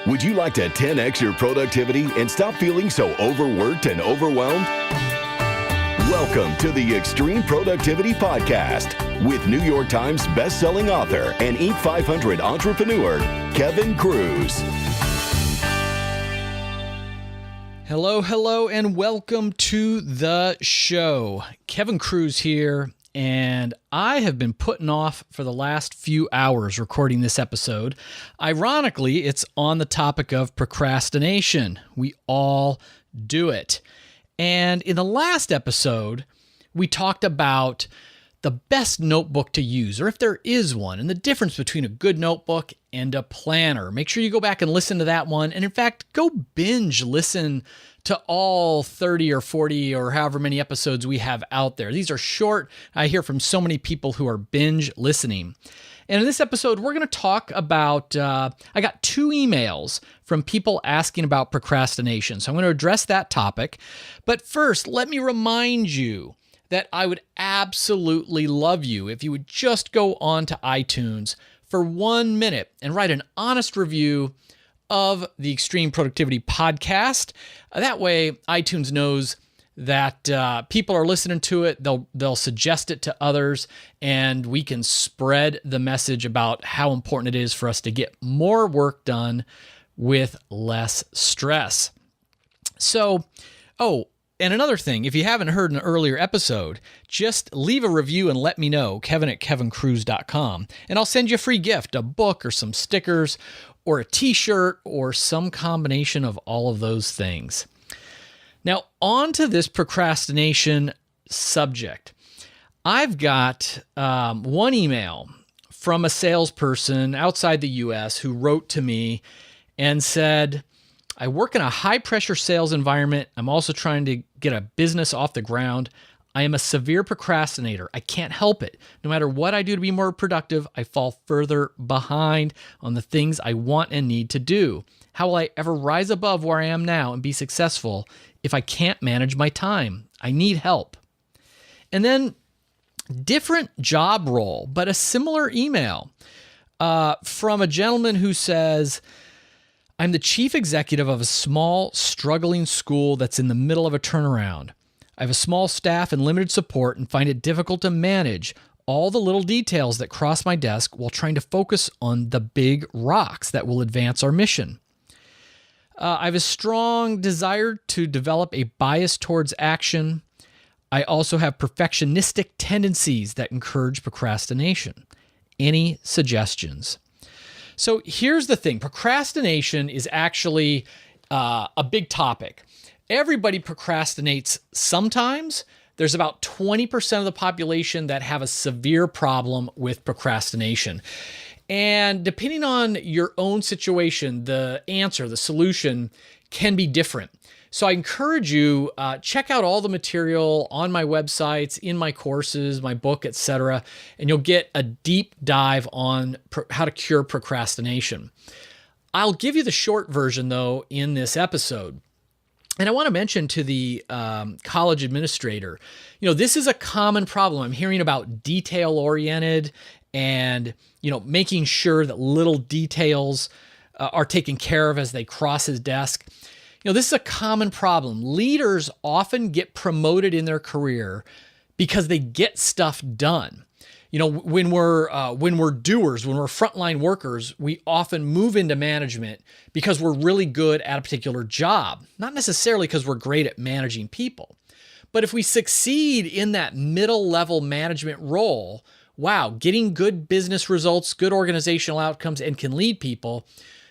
Would you like to 10x your productivity and stop feeling so overworked and overwhelmed? Welcome to the Extreme Productivity Podcast with New York Times bestselling author and Inc. 500 entrepreneur, Kevin Kruse. Hello, and welcome to the show. Kevin Kruse here, and I have been putting off for the last few hours recording this episode. Ironically, it's on the topic of procrastination. We all do it. And in the last episode, we talked about the best notebook to use, or if there is one, and the difference between a good notebook and a planner. Make sure you go back and listen to that one. And in fact, go binge listen to all 30 or 40 or however many episodes we have out there. These are short. I hear from so many people who are binge listening. And in this episode, we're going to talk about, I got 2 emails from people asking about procrastination. So I'm going to address that topic. But first, let me remind you that I would absolutely love you if you would just go on to iTunes for 1 minute and write an honest review of the Extreme Productivity Podcast. That way, iTunes knows that people are listening to it. They'll suggest it to others, and we can spread the message about how important it is for us to get more work done with less stress. So, and another thing, if you haven't heard an earlier episode, just leave a review and let me know, kevin@kevinkruse.com, and I'll send you a free gift, a book or some stickers or a t-shirt or some combination of all of those things. Now, on to this procrastination subject. I've got one email from a salesperson outside the U.S. who wrote to me and said, I work in a high-pressure sales environment. I'm also trying to get a business off the ground. I am a severe procrastinator. I can't help it. No matter what I do to be more productive, I fall further behind on the things I want and need to do. How will I ever rise above where I am now and be successful if I can't manage my time? I need help. And then different job role, but a similar email from a gentleman who says, I'm the chief executive of a small, struggling school that's in the middle of a turnaround. I have a small staff and limited support and find it difficult to manage all the little details that cross my desk while trying to focus on the big rocks that will advance our mission. I have a strong desire to develop a bias towards action. I also have perfectionistic tendencies that encourage procrastination. Any suggestions? So here's the thing. Procrastination is actually a big topic. Everybody procrastinates sometimes. There's about 20% of the population that have a severe problem with procrastination. And depending on your own situation, the answer, the solution can be different. So I encourage you, check out all the material on my websites, in my courses, my book, etc., and you'll get a deep dive on how to cure procrastination. I'll give you the short version, though, in this episode. And I want to mention to the college administrator, this is a common problem. I'm hearing about detail-oriented and, making sure that little details are taken care of as they cross his desk. This is a common problem. Leaders often get promoted in their career because they get stuff done. When we're doers, when we're frontline workers, we often move into management because we're really good at a particular job, not necessarily because we're great at managing people. But if we succeed in that middle level management role, wow, getting good business results, good organizational outcomes, and can lead people,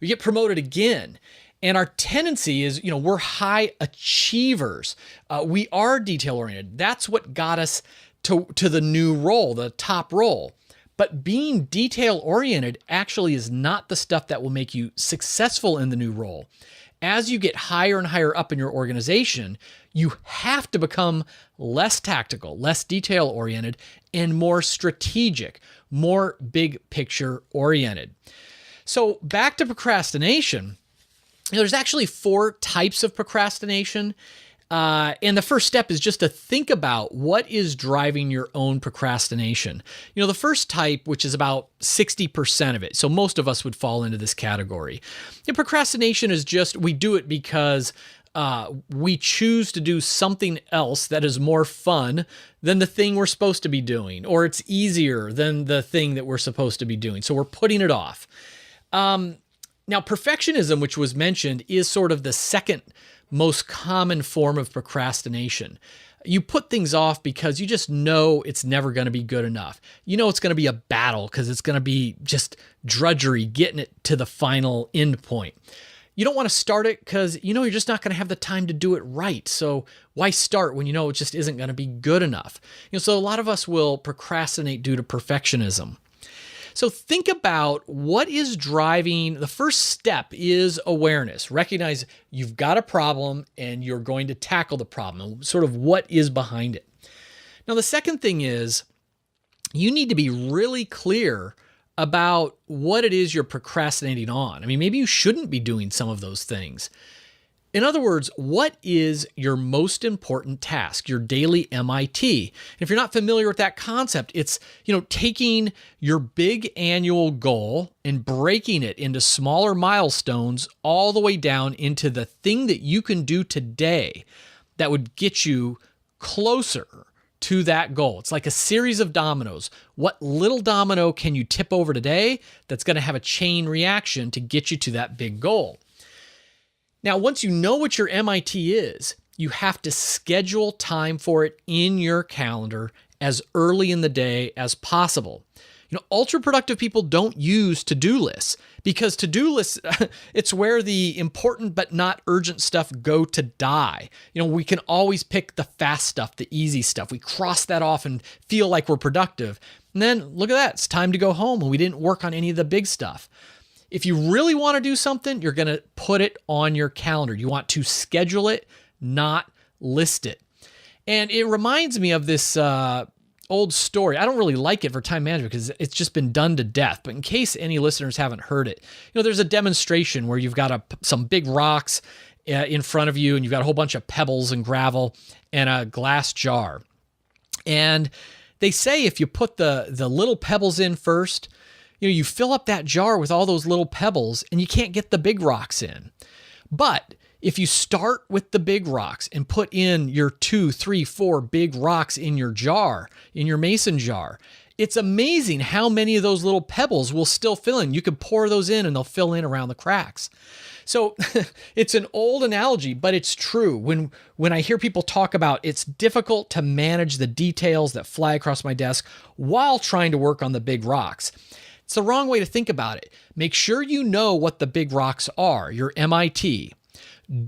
we get promoted again. And our tendency is, we're high achievers. We are detail-oriented. That's what got us to the new role, the top role. But being detail-oriented actually is not the stuff that will make you successful in the new role. As you get higher and higher up in your organization, you have to become less tactical, less detail-oriented, and more strategic, more big picture-oriented. So back to procrastination. There's actually 4 types of procrastination. And the first step is just to think about what is driving your own procrastination. The first type, which is about 60% of it, so most of us would fall into this category. Procrastination is just, we do it because we choose to do something else that is more fun than the thing we're supposed to be doing, or it's easier than the thing that we're supposed to be doing. So we're putting it off. Now, perfectionism, which was mentioned, is sort of the second most common form of procrastination. You put things off because you just know it's never going to be good enough. It's going to be a battle because it's going to be just drudgery getting it to the final end point. You don't want to start it because you're just not going to have the time to do it right. So why start when it just isn't going to be good enough? So a lot of us will procrastinate due to perfectionism. So think about what is driving. The first step is awareness. Recognize you've got a problem and you're going to tackle the problem, sort of what is behind it. Now, the second thing is you need to be really clear about what it is you're procrastinating on. Maybe you shouldn't be doing some of those things. In other words, what is your most important task, your daily MIT? And if you're not familiar with that concept, it's, taking your big annual goal and breaking it into smaller milestones all the way down into the thing that you can do today that would get you closer to that goal. It's like a series of dominoes. What little domino can you tip over today that's going to have a chain reaction to get you to that big goal? Now, once you know what your MIT is, you have to schedule time for it in your calendar as early in the day as possible. Ultra productive people don't use to-do lists because to-do lists, it's where the important but not urgent stuff go to die. We can always pick the fast stuff, the easy stuff. We cross that off and feel like we're productive. And then look at that, it's time to go home and we didn't work on any of the big stuff. If you really want to do something, you're going to put it on your calendar. You want to schedule it, not list it. And it reminds me of this old story. I don't really like it for time management because it's just been done to death. But in case any listeners haven't heard it, there's a demonstration where you've got some big rocks in front of you and you've got a whole bunch of pebbles and gravel and a glass jar. And they say if you put the little pebbles in first, you fill up that jar with all those little pebbles and you can't get the big rocks in. But if you start with the big rocks and put in your 2, 3, 4 big rocks in your jar, in your mason jar, it's amazing how many of those little pebbles will still fill in. You can pour those in and they'll fill in around the cracks. So it's an old analogy, but it's true. When I hear people talk about it's difficult to manage the details that fly across my desk while trying to work on the big rocks, it's the wrong way to think about it. Make sure you know what the big rocks are, your MIT.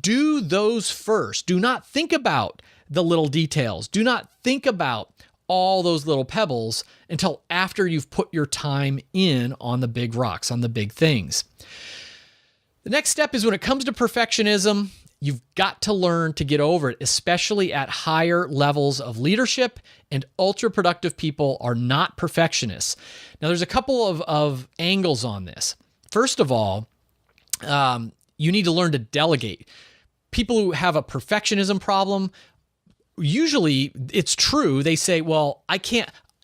Do those first. Do not think about the little details. Do not think about all those little pebbles until after you've put your time in on the big rocks, on the big things. The next step is when it comes to perfectionism, you've got to learn to get over it, especially at higher levels of leadership, and ultra-productive people are not perfectionists. Now, there's a couple of angles on this. First of all, you need to learn to delegate. People who have a perfectionism problem, usually it's true. They say, well,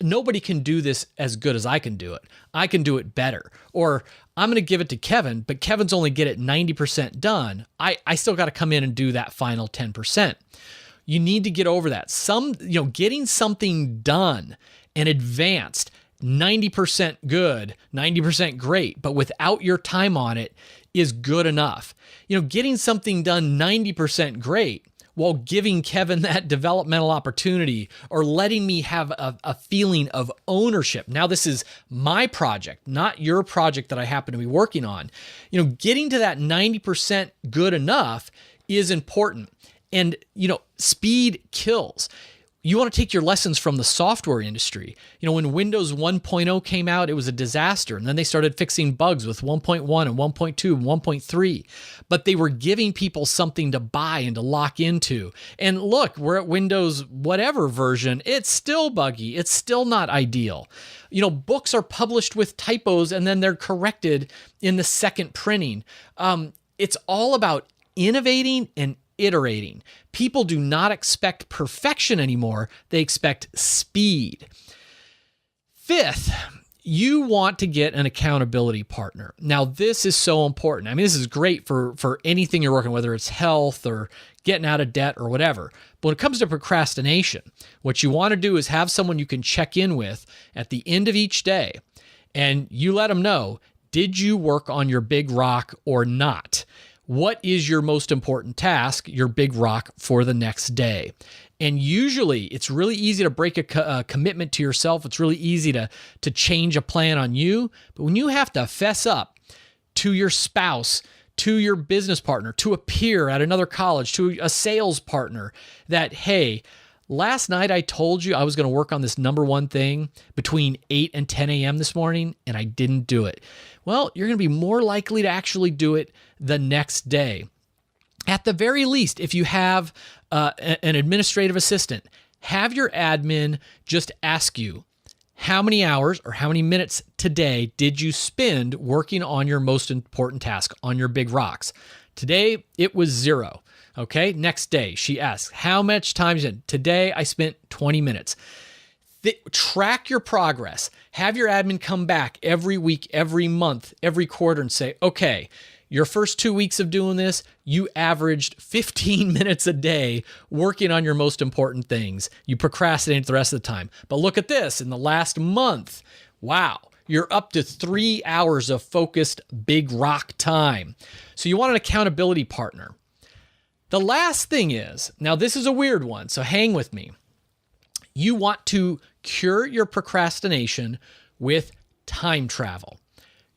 nobody can do this as good as I can do it. I can do it better. Or I'm going to give it to Kevin, but Kevin's only get it 90% done. I still got to come in and do that final 10%. You need to get over that. Getting something done and advanced, 90% good, 90% great, but without your time on it is good enough. Getting something done 90% great while giving Kevin that developmental opportunity or letting me have a feeling of ownership. Now, this is my project, not your project that I happen to be working on. Getting to that 90% good enough is important. And, speed kills. You want to take your lessons from the software industry. When Windows 1.0 came out, it was a disaster. And then they started fixing bugs with 1.1 and 1.2 and 1.3. But they were giving people something to buy and to lock into. And look, we're at Windows whatever version. It's still buggy. It's still not ideal. Books are published with typos and then they're corrected in the second printing. It's all about innovating and iterating. People do not expect perfection anymore. They expect speed. Fifth, you want to get an accountability partner. Now, this is so important. I mean, this is great for anything you're working, whether it's health or getting out of debt or whatever. But when it comes to procrastination, what you want to do is have someone you can check in with at the end of each day, and you let them know, did you work on your big rock or not? What is your most important task, your big rock for the next day? And usually it's really easy to break a commitment to yourself. It's really easy to change a plan on you. But when you have to fess up to your spouse, to your business partner, to a peer at another college, to a sales partner, that, hey, last night I told you I was going to work on this number one thing between 8 and 10 a.m. this morning, and I didn't do it. Well, you're going to be more likely to actually do it the next day. At the very least, if you have an administrative assistant, have your admin just ask you, how many hours or how many minutes today did you spend working on your most important task, on your big rocks? Today, it was 0. Okay, next day, she asks, how much time is it? Today, I spent 20 minutes. Track your progress. Have your admin come back every week, every month, every quarter and say, okay, your first 2 weeks of doing this, you averaged 15 minutes a day working on your most important things. You procrastinated the rest of the time. But look at this, in the last month, wow, you're up to 3 hours of focused big rock time. So you want an accountability partner. The last thing is, now this is a weird one, so hang with me. You want to cure your procrastination with time travel.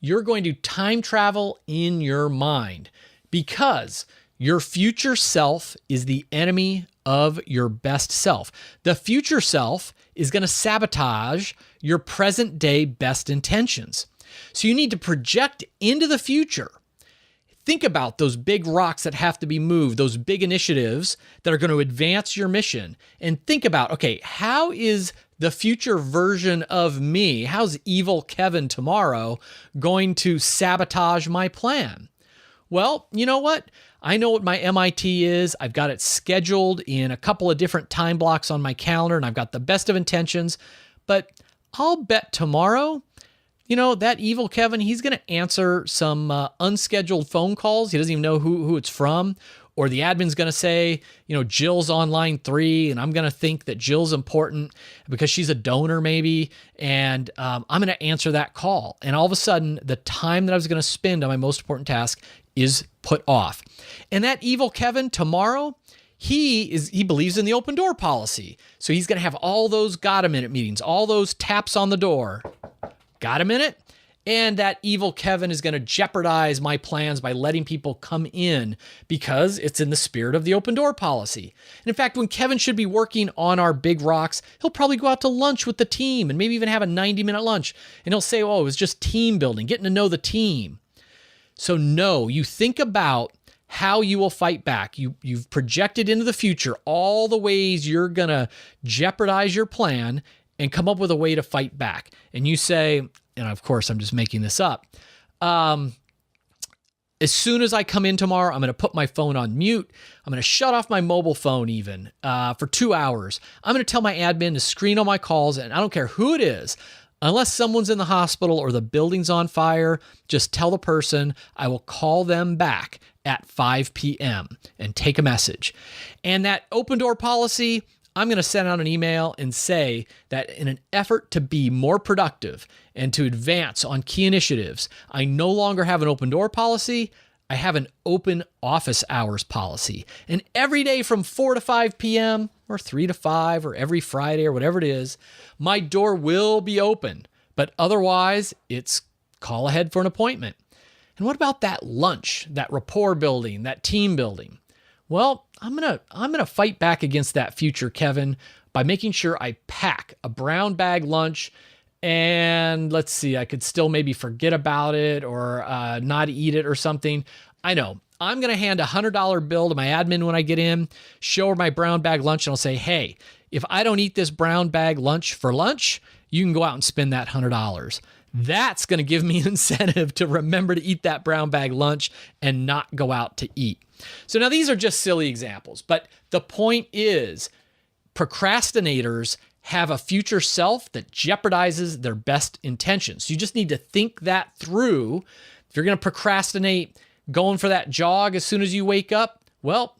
You're going to time travel in your mind because your future self is the enemy of your best self. The future self is going to sabotage your present day best intentions. So you need to project into the future. Think about those big rocks that have to be moved, those big initiatives that are going to advance your mission, and think about, okay, how is the future version of me, how's evil Kevin tomorrow going to sabotage my plan? Well, you know what? I know what my MIT is. I've got it scheduled in a couple of different time blocks on my calendar, and I've got the best of intentions, but I'll bet tomorrow, you know, that evil Kevin, he's going to answer some unscheduled phone calls. He doesn't even know who it's from. Or the admin's going to say, you know, Jill's on line 3, and I'm going to think that Jill's important because she's a donor maybe, and I'm going to answer that call. And all of a sudden, the time that I was going to spend on my most important task is put off. And that evil Kevin tomorrow, he believes in the open door policy. So he's going to have all those got a minute meetings, all those taps on the door. Got a minute? And that evil Kevin is going to jeopardize my plans by letting people come in because it's in the spirit of the open door policy. And in fact, when Kevin should be working on our big rocks, he'll probably go out to lunch with the team and maybe even have a 90-minute lunch. And he'll say, oh, it was just team building, getting to know the team. So no, you think about how you will fight back. You've projected into the future all the ways you're going to jeopardize your plan and come up with a way to fight back. And you say, and of course, I'm just making this up. As soon as I come in tomorrow, I'm going to put my phone on mute. I'm going to shut off my mobile phone even for 2 hours. I'm going to tell my admin to screen all my calls, and I don't care who it is. Unless someone's in the hospital or the building's on fire, just tell the person I will call them back at 5 p.m. and take a message. And that open door policy, I'm going to send out an email and say that in an effort to be more productive and to advance on key initiatives, I no longer have an open door policy. I have an open office hours policy. And every day from 4 to 5 p.m. or 3 to 5 or every Friday or whatever it is, my door will be open. But otherwise, it's call ahead for an appointment. And what about that lunch, that rapport building, that team building? Well, I'm gonna fight back against that future Kevin by making sure I pack a brown bag lunch. And let's see, I could still maybe forget about it or not eat it or something. I know. I'm going to hand a $100 bill to my admin when I get in, show her my brown bag lunch, and I'll say, hey, if I don't eat this brown bag lunch for lunch, you can go out and spend that $100. That's going to give me incentive to remember to eat that brown bag lunch and not go out to eat. So now these are just silly examples, but the point is procrastinators have a future self that jeopardizes their best intentions. You just need to think that through. If you're going to procrastinate going for that jog as soon as you wake up, well,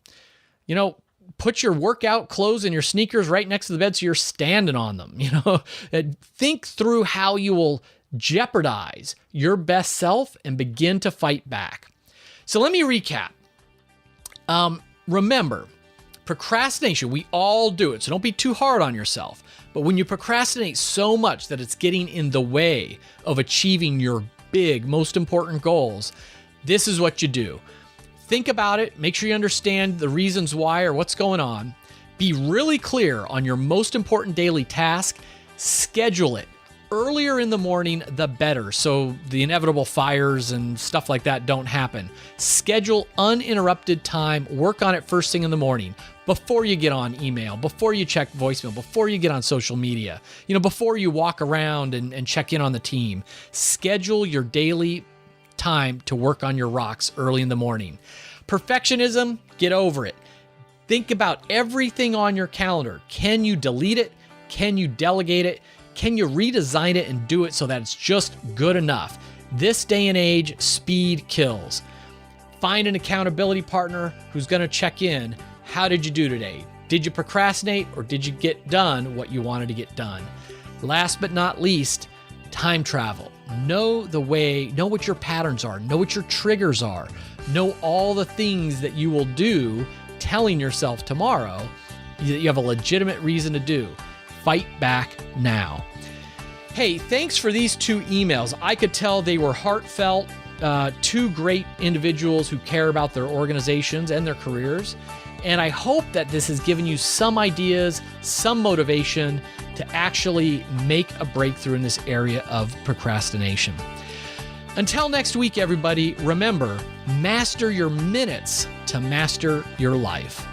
put your workout clothes and your sneakers right next to the bed so you're standing on them. Think through how you will jeopardize your best self and begin to fight back. So let me recap. Remember, procrastination, we all do it, so don't be too hard on yourself. But when you procrastinate so much that it's getting in the way of achieving your big, most important goals, this is what you do. Think about it. Make sure you understand the reasons why or what's going on. Be really clear on your most important daily task. Schedule it. Earlier in the morning, the better, so the inevitable fires and stuff like that don't happen. Schedule uninterrupted time. Work on it first thing in the morning, before you get on email, before you check voicemail, before you get on social media, before you walk around and check in on the team. Schedule your daily time to work on your rocks early in the morning. Perfectionism, get over it. Think about everything on your calendar. Can you delete it? Can you delegate it? Can you redesign it and do it so that it's just good enough? This day and age, speed kills. Find an accountability partner who's going to check in. How did you do today? Did you procrastinate or did you get done what you wanted to get done? Last but not least, time travel. Know the way, know what your patterns are, know what your triggers are, know all the things that you will do telling yourself tomorrow that you have a legitimate reason to do. Fight back now. Hey, thanks for these 2 emails. I could tell they were heartfelt, 2 great individuals who care about their organizations and their careers. And I hope that this has given you some ideas, some motivation to actually make a breakthrough in this area of procrastination. Until next week, everybody, remember, master your minutes to master your life.